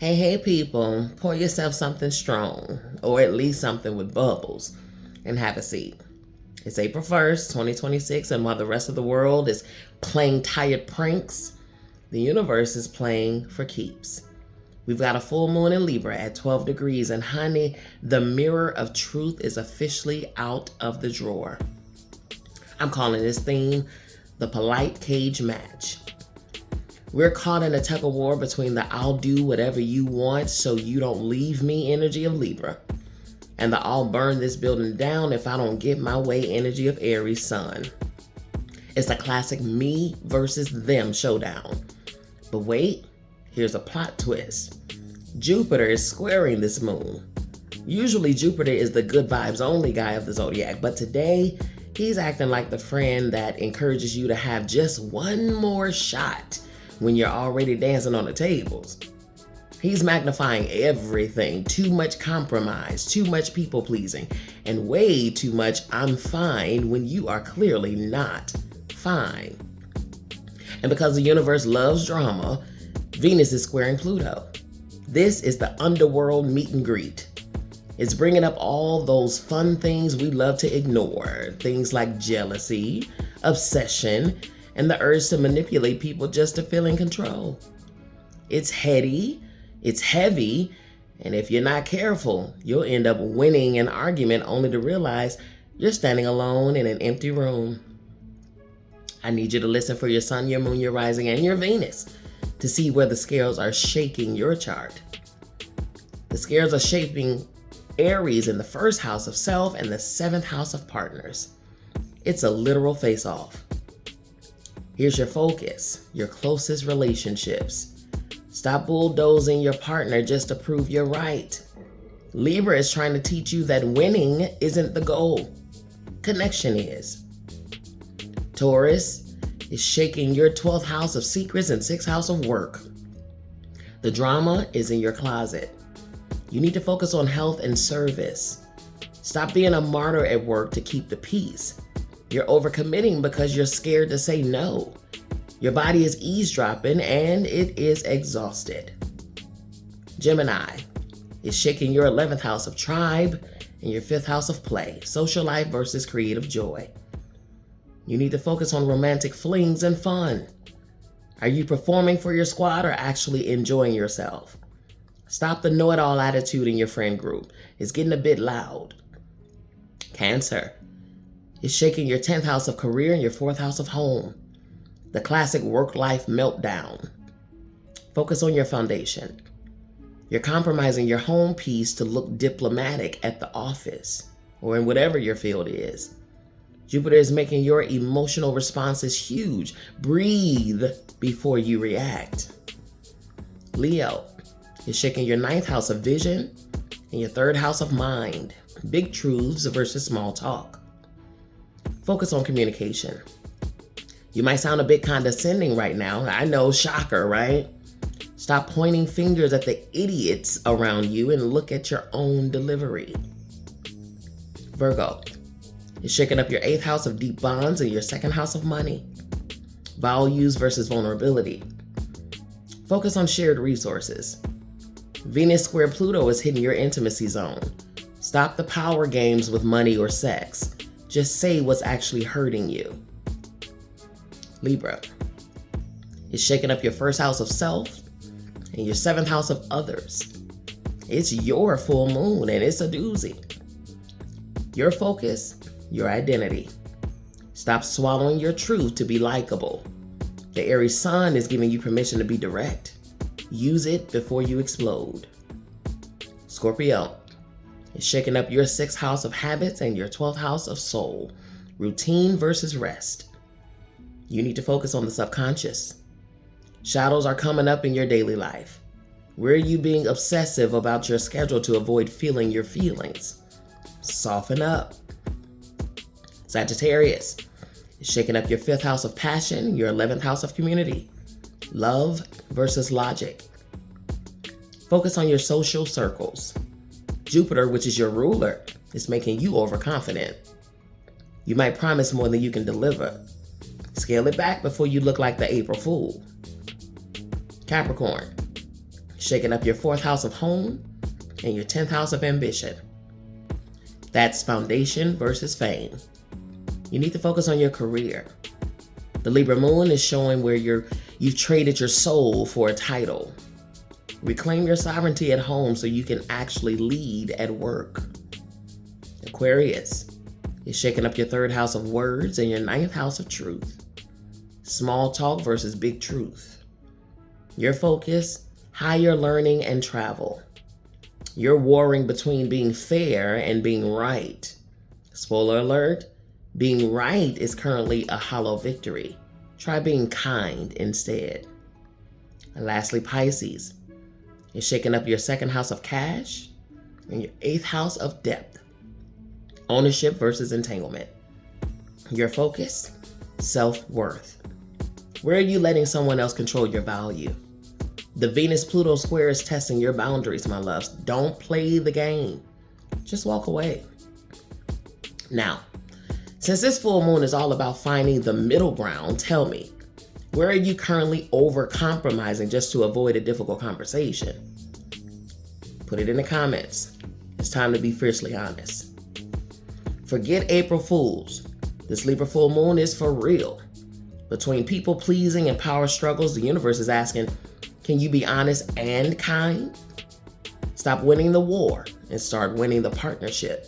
Hey, people, pour yourself something strong, or at least something with bubbles, and have a seat. It's April 1st, 2026, and while the rest of the world is playing tired pranks, the universe is playing for keeps. We've got a full moon in Libra at 12 degrees, and honey, the mirror of truth is officially out of the drawer. I'm calling this theme the polite cage match. We're caught in a tug of war between the I'll do whatever you want so you don't leave me energy of Libra and the I'll burn this building down if I don't get my way energy of Aries Sun. It's a classic me versus them showdown. But wait, here's a plot twist. Jupiter is squaring this moon. Usually Jupiter is the good vibes only guy of the zodiac, but today he's acting like the friend that encourages you to have just one more shot when you're already dancing on the tables. He's magnifying everything, too much compromise, too much people pleasing, and way too much I'm fine when you are clearly not fine. And because the universe loves drama, Venus is squaring Pluto. This is the underworld meet and greet. It's bringing up all those fun things we love to ignore, things like jealousy, obsession, and the urge to manipulate people just to feel in control. It's heady, it's heavy, and if you're not careful, you'll end up winning an argument only to realize you're standing alone in an empty room. I need you to listen for your sun, your moon, your rising, and your Venus to see where the scales are shaking your chart. The scales are shaping Aries in the first house of self and the seventh house of partners. It's a literal face-off. Here's your focus, your closest relationships. Stop bulldozing your partner just to prove you're right. Libra is trying to teach you that winning isn't the goal. Connection is. Taurus is shaking your 12th house of secrets and 6th house of work. The drama is in your closet. You need to focus on health and service. Stop being a martyr at work to keep the peace. You're overcommitting because you're scared to say no. Your body is eavesdropping and it is exhausted. Gemini is shaking your 11th house of tribe and your 5th house of play, social life versus creative joy. You need to focus on romantic flings and fun. Are you performing for your squad or actually enjoying yourself? Stop the know-it-all attitude in your friend group. It's getting a bit loud. Cancer is shaking your 10th house of career and your 4th house of home. The classic work-life meltdown. Focus on your foundation. You're compromising your home peace to look diplomatic at the office or in whatever your field is. Jupiter is making your emotional responses huge. Breathe before you react. Leo is shaking your 9th house of vision and your 3rd house of mind. Big truths versus small talk. Focus on communication. You might sound a bit condescending right now. I know, shocker, right? Stop pointing fingers at the idiots around you and look at your own delivery. Virgo is shaking up your 8th house of deep bonds and your 2nd house of money. Values versus vulnerability. Focus on shared resources. Venus square Pluto is hitting your intimacy zone. Stop the power games with money or sex. Just say what's actually hurting you. Libra is shaking up your 1st house of self and your 7th house of others. It's your full moon and it's a doozy. Your focus, your identity. Stop swallowing your truth to be likable. The Aries Sun is giving you permission to be direct. Use it before you explode. Scorpio is shaking up your 6th house of habits and your 12th house of soul. Routine versus rest. You need to focus on the subconscious. Shadows are coming up in your daily life. Where are you being obsessive about your schedule to avoid feeling your feelings? Soften up. Sagittarius is shaking up your 5th house of passion, your 11th house of community. Love versus logic. Focus on your social circles. Jupiter, which is your ruler, is making you overconfident. You might promise more than you can deliver. Scale it back before you look like the April Fool. Capricorn shaking up your 4th house of home and your 10th house of ambition. That's foundation versus fame. You need to focus on your career. The Libra Moon is showing where you've traded your soul for a title. Reclaim your sovereignty at home so you can actually lead at work. Aquarius is shaking up your 3rd house of words and your 9th house of truth. Small talk versus big truth. Your focus, higher learning and travel. You're warring between being fair and being right. Spoiler alert, being right is currently a hollow victory. Try being kind instead. And lastly, Pisces is shaking up your 2nd house of cash and your 8th house of depth. Ownership versus entanglement. Your focus, self-worth. Where are you letting someone else control your value? The Venus-Pluto square is testing your boundaries, my loves. Don't play the game. Just walk away. Now, since this full moon is all about finding the middle ground, tell me, where are you currently over-compromising just to avoid a difficult conversation? Put it in the comments. It's time to be fiercely honest. Forget April Fools. This Libra full moon is for real. Between people pleasing and power struggles, the universe is asking, can you be honest and kind? Stop winning the war and start winning the partnership.